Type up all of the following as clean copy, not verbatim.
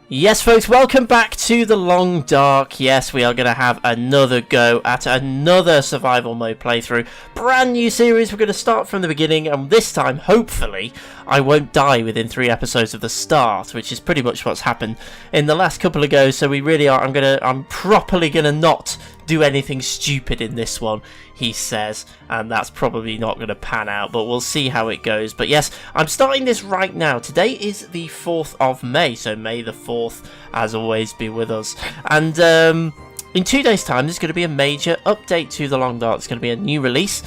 Yes, folks, welcome back to The Long Dark. Yes, we are going to have another go at another survival mode playthrough. Brand new series, we're going to start from the beginning, and this time, hopefully, I won't die within 3 episodes of the start, which is pretty much what's happened in the last couple of goes, so we really are, I'm properly going to not do anything stupid in this one, he says, and that's probably not going to pan out, but we'll see how it goes. But yes, I'm starting this right now. Today is the 4th of May, so May the 4th, as always, be with us. And in 2 days' time, there's going to be a major update to The Long Dark. It's going to be a new release.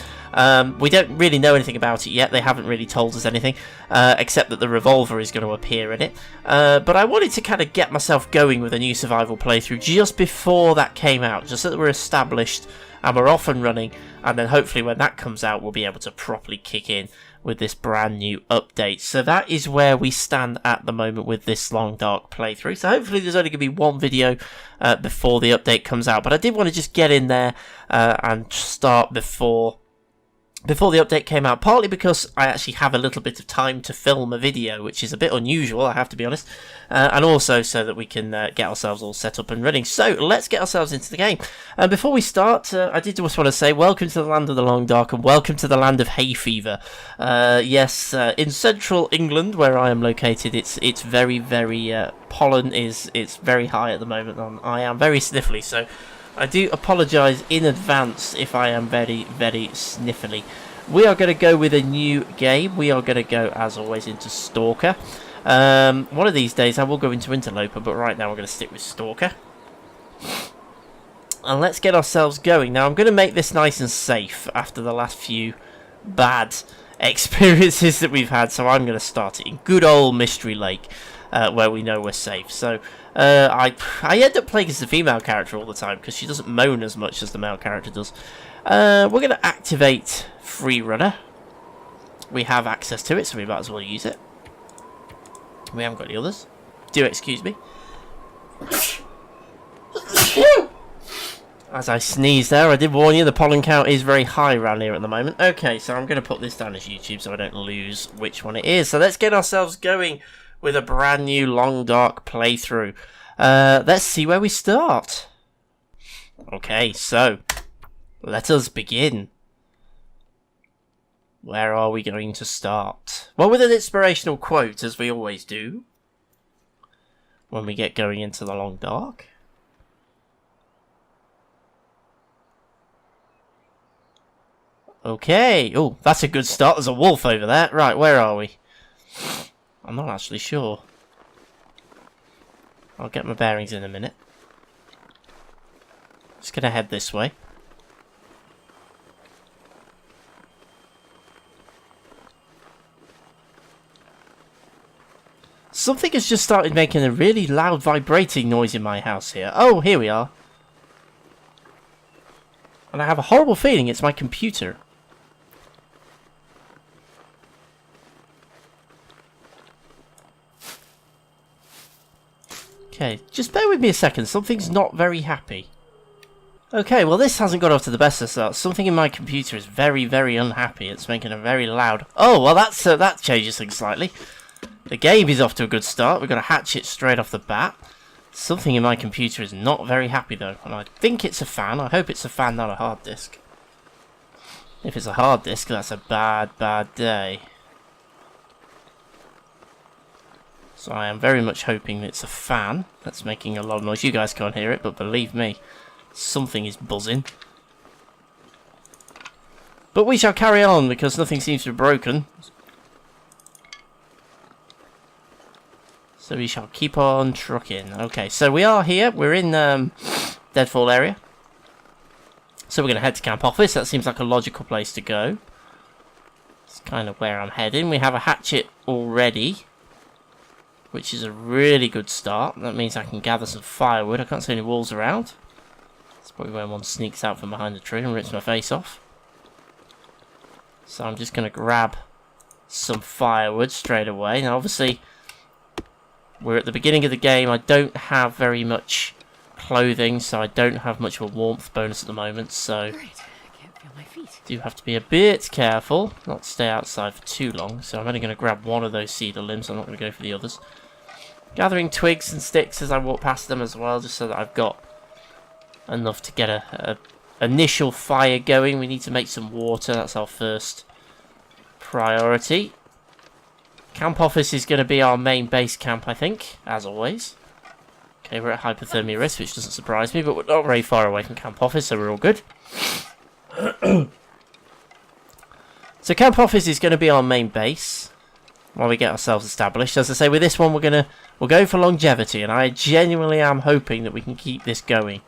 We don't really know anything about it yet. They haven't really told us anything, except that the revolver is going to appear in it. But I wanted to kind of get myself going with a new survival playthrough just before that came out, just so that we're established and we're off and running, and then hopefully when that comes out we'll be able to properly kick in with this brand new update. So that is where we stand at the moment with this Long Dark playthrough. So hopefully there's only going to be one video before the update comes out, but I did want to just get in there and start before the update came out, partly because I actually have a little bit of time to film a video, which is a bit unusual, I have to be honest, and also so that we can get ourselves all set up and running. So let's get ourselves into the game. Before we start, I did just want to say welcome to the land of the Long Dark and welcome to the land of hay fever. Yes, in central England, where I am located, it's very, very pollen it's very high at the moment, and I am very sniffly, so I do apologise in advance if I am very, very sniffly. We are going to go with a new game. We are going to go, as always, into Stalker. One of these days I will go into Interloper, but right now we're going to stick with Stalker. And let's get ourselves going. Now, I'm going to make this nice and safe after the last few bad experiences that we've had, so I'm going to start it in good old Mystery Lake, where we know we're safe. So I end up playing as the female character all the time because she doesn't moan as much as the male character does. We're going to activate Free Runner. We have access to it, so we might as well use it. We haven't got any others. Do excuse me. As I sneeze there, I did warn you, the pollen count is very high around here at the moment. Okay, so I'm going to put this down as YouTube so I don't lose which one it is. So let's get ourselves going with a brand new Long Dark playthrough. Let's see where we start. Okay, so let us begin. Where are we going to start? Well, with an inspirational quote, as we always do when we get going into the Long Dark. Okay. Oh, that's a good start. There's a wolf over there. Right, where are we? I'm not actually sure. I'll get my bearings in a minute. Just gonna head this way. Something has just started making a really loud vibrating noise in my house here. Oh, here we are. And I have a horrible feeling it's my computer. Okay, just bear with me a second. Something's not very happy. Okay, well this hasn't got off to the best of starts. Something in my computer is very, very unhappy. It's making a very loud... Oh, well that changes things slightly. The game is off to a good start. We've got a hatchet straight off the bat. Something in my computer is not very happy though. And I think it's a fan. I hope it's a fan, not a hard disk. If it's a hard disk, that's a bad, bad day. So I am very much hoping it's a fan that's making a lot of noise. You guys can't hear it, but believe me, something is buzzing. But we shall carry on because nothing seems to be broken. So we shall keep on trucking. Okay, so we are here. We're in Deadfall area. So we're going to head to camp office. That seems like a logical place to go. It's kind of where I'm heading. We have a hatchet already, which is a really good start. That means I can gather some firewood. I can't see any wolves around. That's probably when one sneaks out from behind the tree and rips my face off. So I'm just going to grab some firewood straight away. Now obviously, we're at the beginning of the game. I don't have very much clothing, so I don't have much of a warmth bonus at the moment. So do have to be a bit careful, not stay outside for too long. So I'm only going to grab one of those cedar limbs. I'm not going to go for the others. Gathering twigs and sticks as I walk past them as well, just so that I've got enough to get a initial fire going. We need to make some water. That's our first priority. Camp office is going to be our main base camp, I think, as always. Okay, we're at hypothermia risk, which doesn't surprise me, but we're not very far away from camp office, so we're all good. So camp office is going to be our main base while we get ourselves established. As I say, with this one, we're going for longevity, and I genuinely am hoping that we can keep this going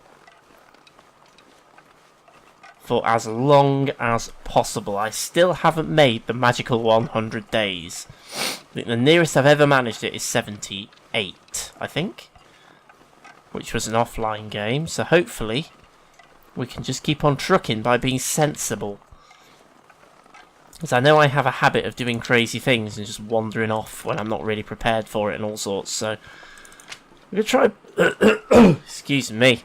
for as long as possible. I still haven't made the magical 100 days. I think the nearest I've ever managed it is 78, I think, which was an offline game. So hopefully we can just keep on trucking by being sensible. Because I know I have a habit of doing crazy things and just wandering off when I'm not really prepared for it and all sorts. So we're going to try... Excuse me.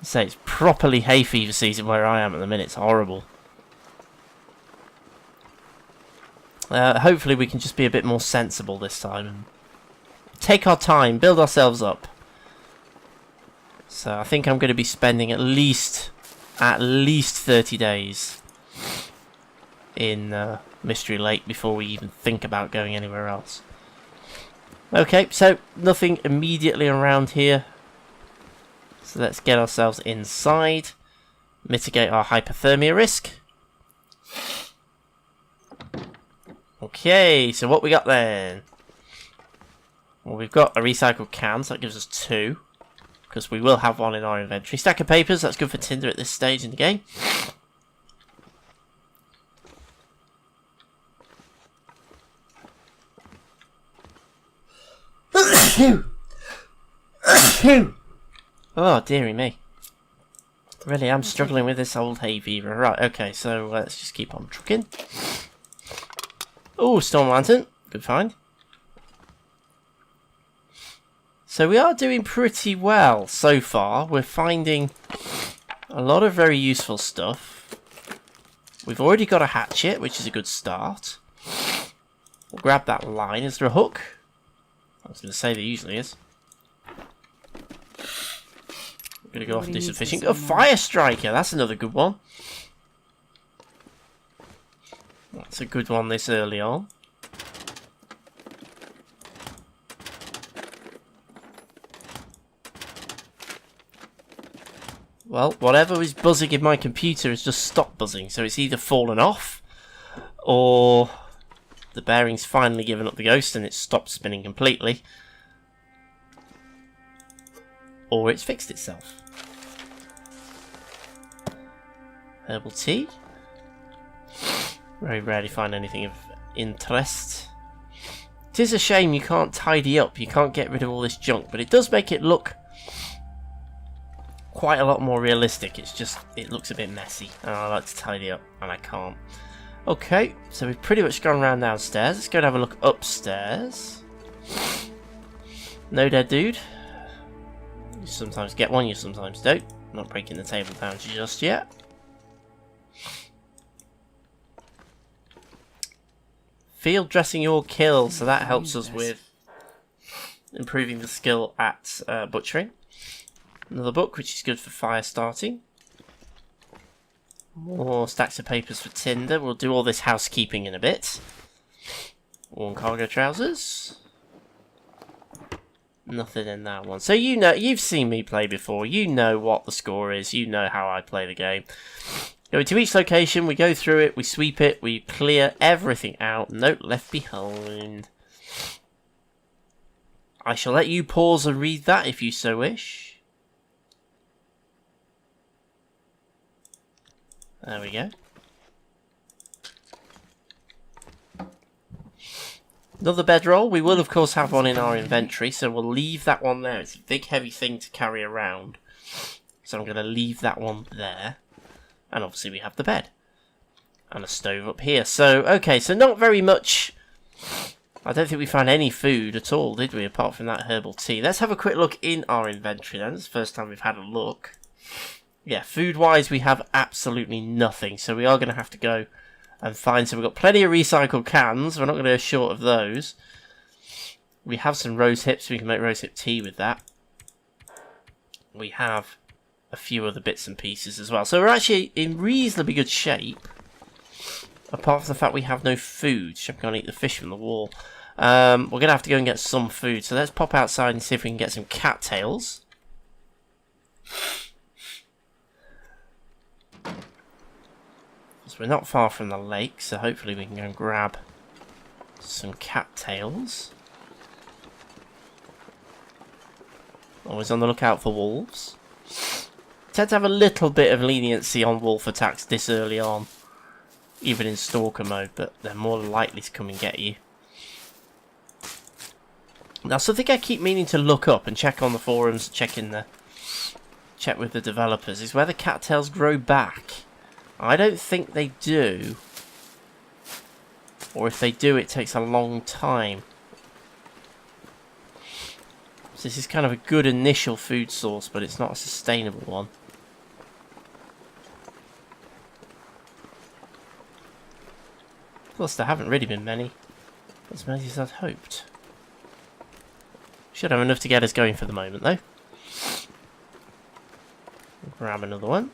Say it's properly hay fever season where I am at the minute. It's horrible. Hopefully we can just be a bit more sensible this time and take our time, build ourselves up. So I think I'm going to be spending at least 30 days in Mystery Lake before we even think about going anywhere else. Okay, so nothing immediately around here. So let's get ourselves inside, mitigate our hypothermia risk. Okay, so what we got then? Well, we've got a recycled can, so that gives us 2. Because we will have one in our inventory. Stack of papers, that's good for Tinder at this stage in the game. Oh, dearie me. Really am struggling with this old hay fever. Right, okay, so let's just keep on trucking. Oh, storm lantern. Good find. So we are doing pretty well so far. We're finding a lot of very useful stuff. We've already got a hatchet, which is a good start. We'll grab that line. Is there a hook? I was going to say there usually is. We're going to go off and do some fishing. A fire striker. That's another good one. That's a good one this early on. Well, whatever is buzzing in my computer has just stopped buzzing. So it's either fallen off or the bearing's finally given up the ghost and it's stopped spinning completely. Or it's fixed itself. Herbal tea. Very rarely find anything of interest. It is a shame you can't tidy up, you can't get rid of all this junk, but it does make it look quite a lot more realistic. It's just, it looks a bit messy, and I like to tidy up, and I can't. Okay, so we've pretty much gone around downstairs. Let's go and have a look upstairs. No dead dude. You sometimes get one, you sometimes don't. I'm not breaking the table down just yet. Field dressing your kills, so that helps us with improving the skill at butchering. Another book, which is good for fire starting. More stacks of papers for tinder. We'll do all this housekeeping in a bit. Worn cargo trousers. Nothing in that one. So you know, you've seen me play before. You know what the score is. You know how I play the game. Go to each location, we go through it, we sweep it, we clear everything out. Note left behind. I shall let you pause and read that if you so wish. There we go. Another bedroll. We will of course have one in our inventory, so we'll leave that one there. It's a big heavy thing to carry around. So I'm going to leave that one there. And obviously we have the bed. And a stove up here. So, okay, so not very much. I don't think we found any food at all, did we? Apart from that herbal tea. Let's have a quick look in our inventory then. It's the first time we've had a look. Yeah, food-wise we have absolutely nothing. So we are going to have to go and find. So we've got plenty of recycled cans. We're not going to go short of those. We have some rose hips. We can make rose hip tea with that. We have a few other bits and pieces as well. So we're actually in reasonably good shape. Apart from the fact we have no food. Should we go and eat the fish from the wall? We're going to have to go and get some food. So let's pop outside and see if we can get some cattails. So we're not far from the lake, so hopefully we can go and grab some cattails. Always on the lookout for wolves. Tend to have a little bit of leniency on wolf attacks this early on, even in stalker mode, but they're more likely to come and get you. Now, something I keep meaning to look up and check on the forums, check with the developers, is whether cattails grow back. I don't think they do, or if they do, it takes a long time. So this is kind of a good initial food source, but it's not a sustainable one. Plus, there haven't really been many. As many as I'd hoped. Should have enough to get us going for the moment, though. Grab another one.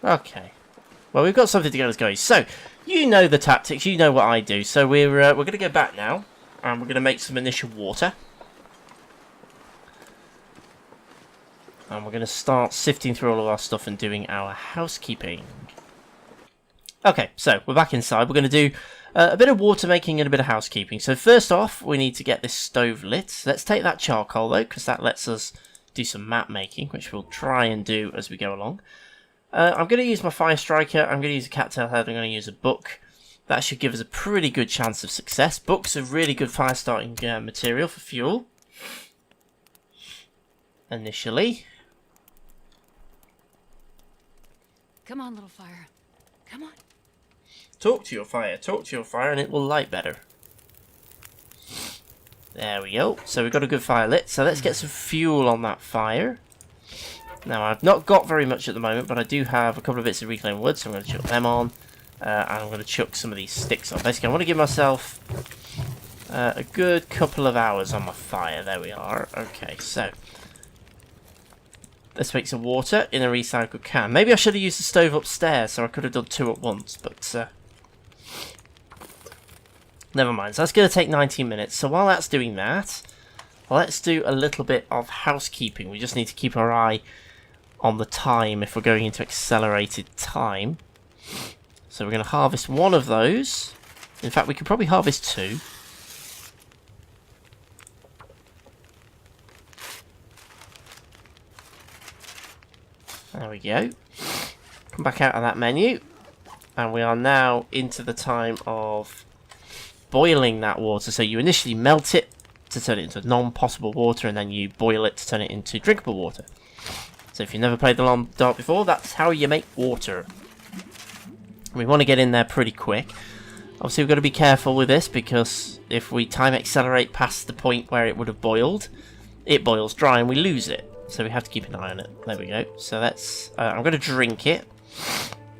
Okay. Well, we've got something to get us going. So, you know the tactics. You know what I do. So we're going to go back now, and we're going to make some initial water. And we're going to start sifting through all of our stuff and doing our housekeeping. Okay, so we're back inside. We're going to do a bit of water making and a bit of housekeeping. So first off, we need to get this stove lit. Let's take that charcoal, though, because that lets us do some map making, which we'll try and do as we go along. I'm going to use my fire striker. I'm going to use a cattail head. I'm going to use a book. That should give us a pretty good chance of success. Books are really good fire starting material for fuel. Initially. Come on, little fire. Come on. Talk to your fire, and it will light better. There we go. So we've got a good fire lit. So let's get some fuel on that fire. Now, I've not got very much at the moment, but I do have a couple of bits of reclaimed wood, so I'm going to chuck them on. And I'm going to chuck some of these sticks on. Basically, I want to give myself a good couple of hours on my fire. There we are. Okay, so let's make some water in a recycled can. Maybe I should have used the stove upstairs, so I could have done two at once, but never mind. So that's going to take 19 minutes. So while that's doing that, let's do a little bit of housekeeping. We just need to keep our eye on the time if we're going into accelerated time. So we're going to harvest one of those. In fact, we could probably harvest two. There we go. Come back out of that menu. And we are now into the time of boiling that water. So you initially melt it to turn it into non-potable water, and then you boil it to turn it into drinkable water. So if you've never played the Long Dark before, that's how you make water. We want to get in there pretty quick. Obviously, we've got to be careful with this, because if we time accelerate past the point where it would have boiled, it boils dry and we lose it. So we have to keep an eye on it. There we go. So that's... I'm going to drink it,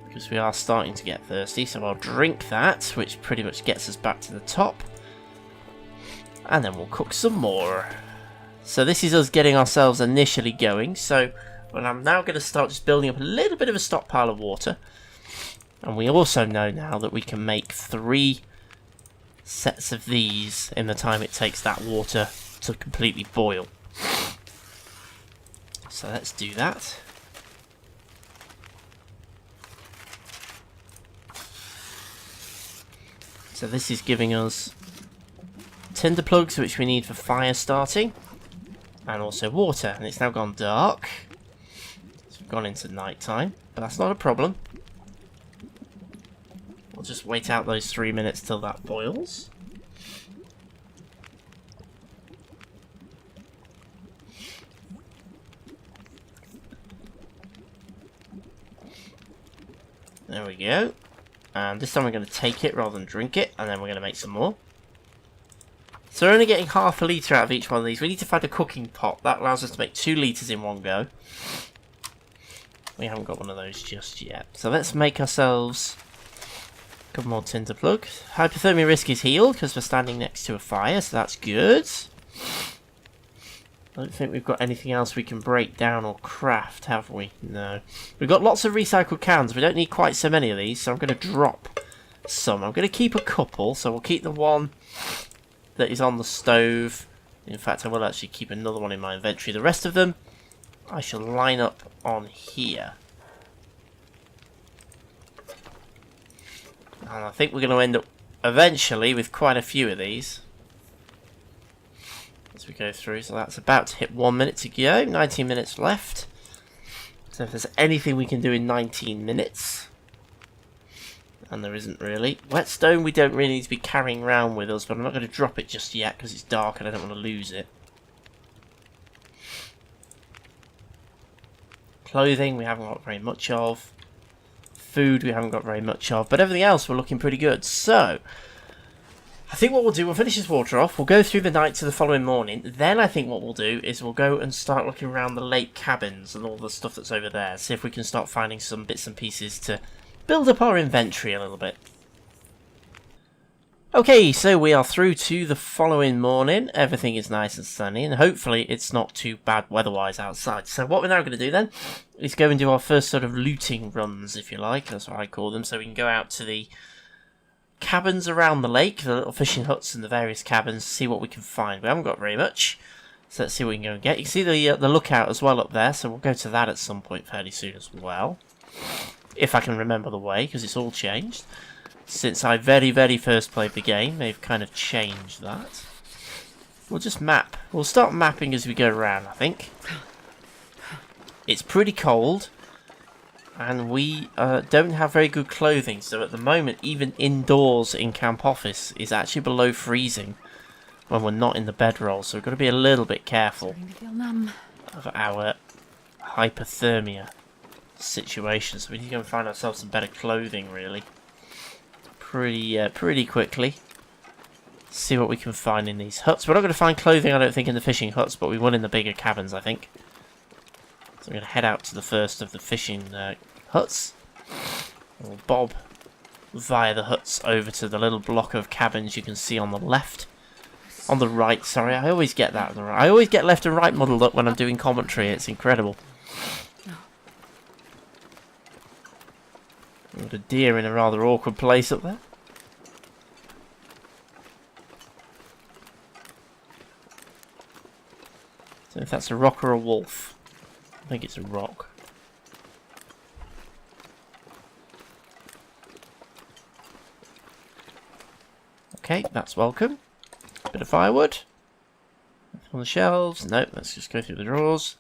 because we are starting to get thirsty. So I'll drink that, which pretty much gets us back to the top. And then we'll cook some more. So this is us getting ourselves initially going. So well, I'm now going to start just building up a little bit of a stockpile of water. And we also know now that we can make 3 sets of these in the time it takes that water to completely boil. So let's do that. So this is giving us tinder plugs, which we need for fire starting, and also water. And it's now gone dark, so we've gone into night time, but that's not a problem. We'll just wait out those 3 minutes till that boils. There we go. And this time we're going to take it rather than drink it, and then we're going to make some more. So we're only getting half a litre out of each one of these. We need to find a cooking pot. That allows us to make 2 litres in one go. We haven't got one of those just yet. So let's make ourselves a couple more tinder plug. Hypothermia risk is healed because we're standing next to a fire, so that's good. I don't think we've got anything else we can break down or craft, have we? No. We've got lots of recycled cans. We don't need quite so many of these, so I'm going to drop some. I'm going to keep a couple, so we'll keep the one that is on the stove. In fact, I will actually keep another one in my inventory. The rest of them, I shall line up on here. And I think we're going to end up eventually with quite a few of these as we go through. So that's about to hit 1 minute to go. 19 minutes left. So if there's anything we can do in 19 minutes, and there isn't really. Whetstone we don't really need to be carrying around with us, but I'm not going to drop it just yet because it's dark and I don't want to lose it. Clothing we haven't got very much of. Food we haven't got very much of, but everything else we're looking pretty good. So I think what we'll do, we'll finish this water off, we'll go through the night to the following morning, then I think what we'll do is we'll go and start looking around the lake cabins and all the stuff that's over there, see if we can start finding some bits and pieces to build up our inventory a little bit. Okay, so we are through to the following morning. Everything is nice and sunny, and hopefully it's not too bad weather-wise outside. So what we're now going to do then is go and do our first sort of looting runs, if you like. That's what I call them. So we can go out to the cabins around the lake, the little fishing huts and the various cabins, see what we can find. We haven't got very much, so let's see what we can go and get. You can see the lookout as well up there, so we'll go to that at some point fairly soon as well. If I can remember the way, because it's all changed. Since I very first played the game, they've kind of changed that. We'll just map. We'll start mapping as we go around, I think. It's pretty cold, and we don't have very good clothing, so at the moment, even indoors in camp office is actually below freezing when we're not in the bedroll, so we've got to be a little bit careful of our hypothermia situation. So we need to go and find ourselves some better clothing, really. Pretty quickly. See what we can find in these huts. We're not going to find clothing, I don't think, in the fishing huts, but we will in the bigger cabins, I think. So we're going to head out to the first of the fishing huts. We'll bob via the huts over to the little block of cabins you can see on the left. On the right, sorry, I always get that on the right. I always get left and right muddled up when I'm doing commentary, it's incredible. Got a deer in a rather awkward place up there. So if that's a rock or a wolf. I think it's a rock. Okay, that's welcome. Bit of firewood. On the shelves. Nope, let's just go through the drawers.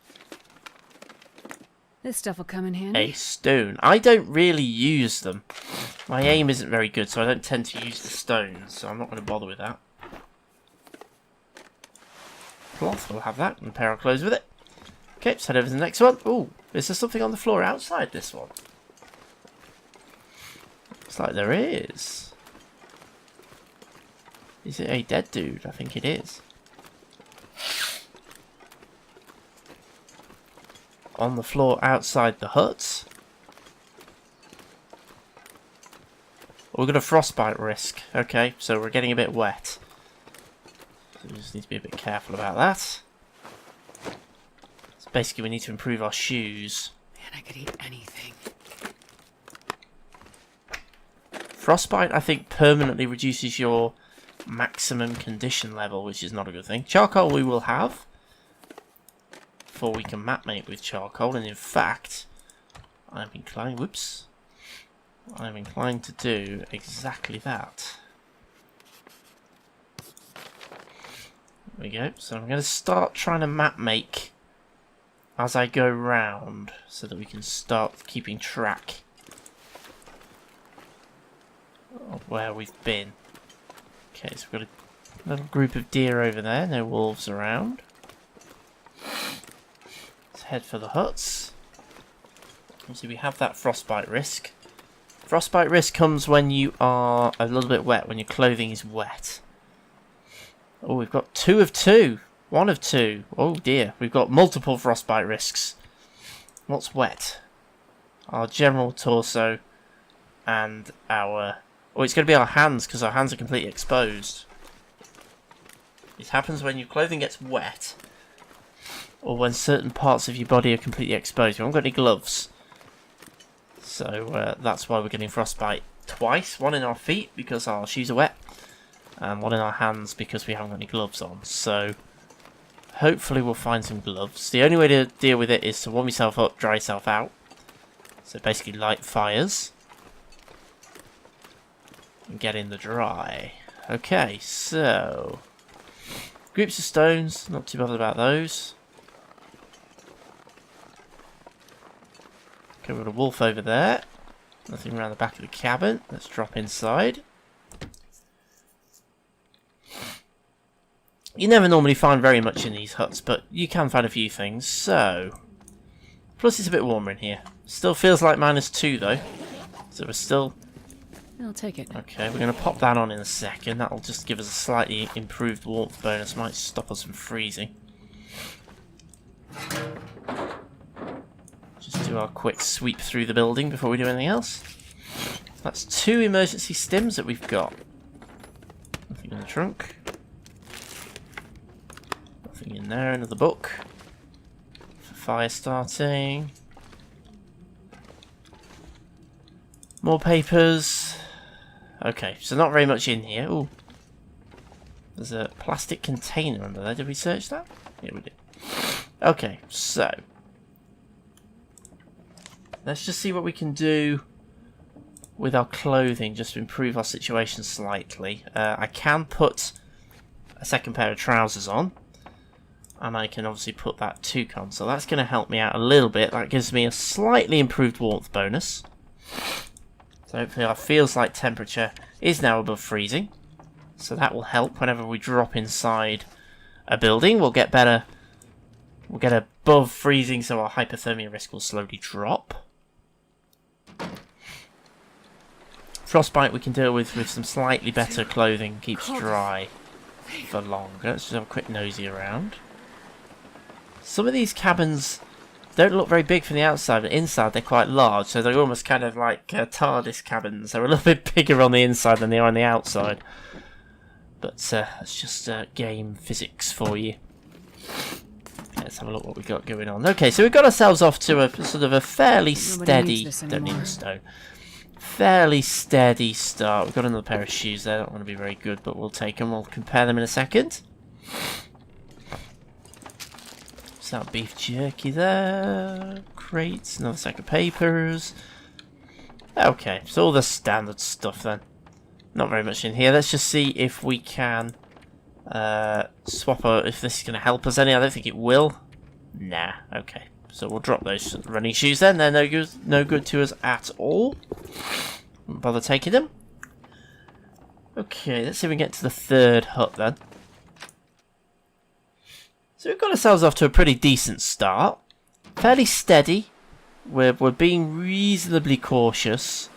This stuff will come in handy. A stone. I don't really use them. My aim isn't very good, so I don't tend to use the stones, so I'm not going to bother with that. Cloth, we'll have that, and a pair of clothes with it. Okay, let's head over to the next one. Ooh, is there something on the floor outside this one? Looks like there is. Is it a dead dude? I think it is. On the floor outside the hut. We've got a frostbite risk. Okay, so we're getting a bit wet. So we just need to be a bit careful about that. So basically we need to improve our shoes. Man, I could eat anything. Frostbite, I think, permanently reduces your maximum condition level, which is not a good thing. Charcoal we will have. Before we can map mate with charcoal, and in fact, I'm inclined to do exactly that. There we go. So I'm going to start trying to map make as I go round, so that we can start keeping track of where we've been. Okay, so we've got a little group of deer over there, no wolves around. Head for the huts. Obviously we have that frostbite risk. Frostbite risk comes when you are a little bit wet, when your clothing is wet. Oh, we've got 2 of 2. 1 of 2. Oh dear, we've got multiple frostbite risks. What's wet? our general torso, and our... Oh, it's going to be our hands, because our hands are completely exposed. It happens when your clothing gets wet, or when certain parts of your body are completely exposed. We haven't got any gloves. So that's why we're getting frostbite twice. One in our feet, because our shoes are wet, and one in our hands, because we haven't got any gloves on. So hopefully we'll find some gloves. The only way to deal with it is to warm yourself up, dry yourself out. So basically light fires. And get in the dry. Okay, so... Groups of stones, not too bothered about those. Okay, we've got a wolf over there. Nothing around the back of the cabin. Let's drop inside. You never normally find very much in these huts, but you can find a few things, so... Plus it's a bit warmer in here. Still feels like -2 though. So we're still... I'll take it. Okay, we're going to pop that on in a second. That'll just give us a slightly improved warmth bonus. Might stop us from freezing. Just do our quick sweep through the building before we do anything else. That's 2 emergency stims that we've got. Nothing in the trunk. Nothing in there. Another book. For fire starting. More papers. Okay, so not very much in here. Ooh. There's a plastic container under there. Did we search that? Yeah, we did. Okay, so. Let's just see what we can do with our clothing just to improve our situation slightly. I can put a second pair of trousers on. And I can obviously put that toque on. So that's going to help me out a little bit. That gives me a slightly improved warmth bonus. So hopefully our feels like temperature is now above freezing. So that will help whenever we drop inside a building. We'll get better. We'll get above freezing, so our hypothermia risk will slowly drop. Frostbite we can deal with some slightly better clothing. Keeps dry for longer. Let's just have a quick nosy around. Some of these cabins don't look very big from the outside, but inside they're quite large, so they're almost kind of like TARDIS cabins. They're a little bit bigger on the inside than they are on the outside. But that's just game physics for you. Let's have a look what we've got going on. Okay, so we've got ourselves off to a sort of a fairly steady... Don't need a stone. Fairly steady start. We've got another pair of shoes there. Don't want to be very good, but we'll take them. We'll compare them in a second. That beef jerky there, crates, another stack of papers. Okay, so all the standard stuff then. Not very much in here. Let's just see if we can swap out, if this is going to help us any. I don't think it will. Nah, okay. So we'll drop those running shoes then. They're no good to us at all. Won't bother taking them. Okay, let's see if we can get to the third hut then. So we've got ourselves off to a pretty decent start. Fairly steady. We're being reasonably cautious.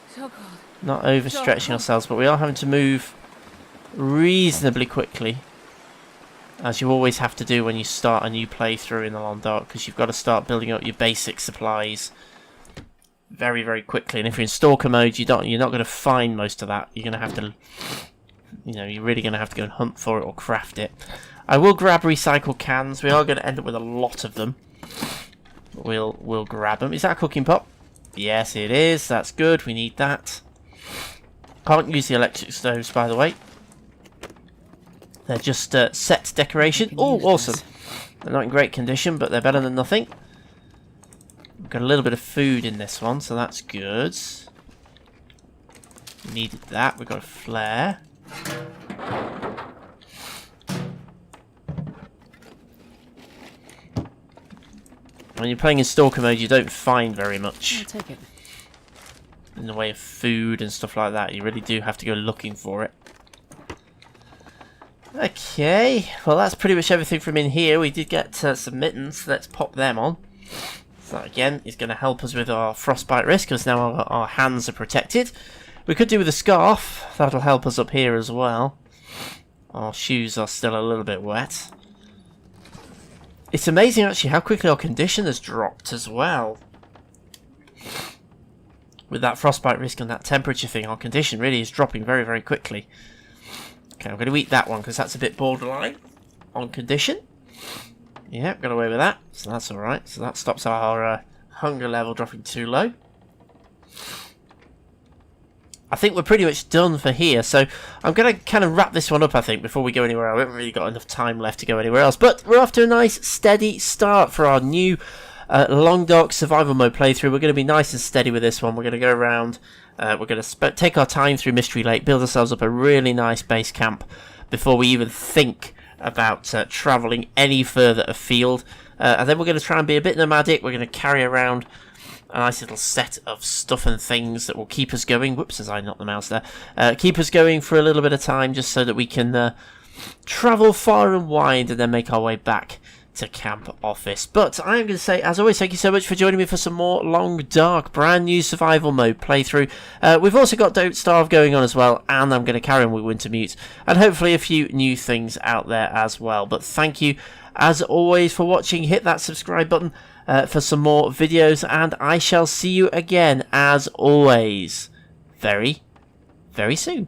So cold. Not overstretching ourselves, but we are having to move reasonably quickly. As you always have to do when you start a new playthrough in the Long Dark, because you've got to start building up your basic supplies very, very quickly. And if you're in stalker mode, you're not going to find most of that. You're going to have to, you're really going to have to go and hunt for it or craft it. I will grab recycled cans. We are going to end up with a lot of them. We'll grab them. Is that a cooking pot? Yes, it is. That's good. We need that. Can't use the electric stoves, by the way. They're just set decoration. Oh, awesome. They're not in great condition, but they're better than nothing. We've got a little bit of food in this one, so that's good. We needed that. We've got a flare. When you're playing in stalker mode, you don't find very much. I'll take it. In the way of food and stuff like that. You really do have to go looking for it. Okay, well that's pretty much everything from in here. We did get some mittens, so let's pop them on. So that again is going to help us with our frostbite risk, because now our hands are protected. We could do with a scarf. That'll help us up here as well. Our shoes are still a little bit wet. It's amazing actually how quickly our condition has dropped as well. With that frostbite risk and that temperature thing, our condition really is dropping very, very quickly. Okay, I'm going to eat that one because that's a bit borderline on condition. Yeah, got away with that, so that's alright. So that stops our hunger level dropping too low. I think we're pretty much done for here, so I'm going to kind of wrap this one up, I think, before we go anywhere. I haven't really got enough time left to go anywhere else, but we're off to a nice, steady start for our new Long Dark Survival Mode playthrough. We're going to be nice and steady with this one. We're going to go around, we're going to take our time through Mystery Lake, build ourselves up a really nice base camp before we even think about travelling any further afield. And then we're going to try and be a bit nomadic. We're going to carry around a nice little set of stuff and things that will keep us going. Whoops, as I knocked the mouse there. Keep us going for a little bit of time just so that we can travel far and wide and then make our way back to camp office. But I'm going to say, as always, thank you so much for joining me for some more Long Dark brand new survival mode playthrough. We've also got Don't Starve going on as well, and I'm going to carry on with Wintermute, and hopefully a few new things out there as well. But thank you as always for watching. Hit that subscribe button for some more videos, and I shall see you again as always very, very soon.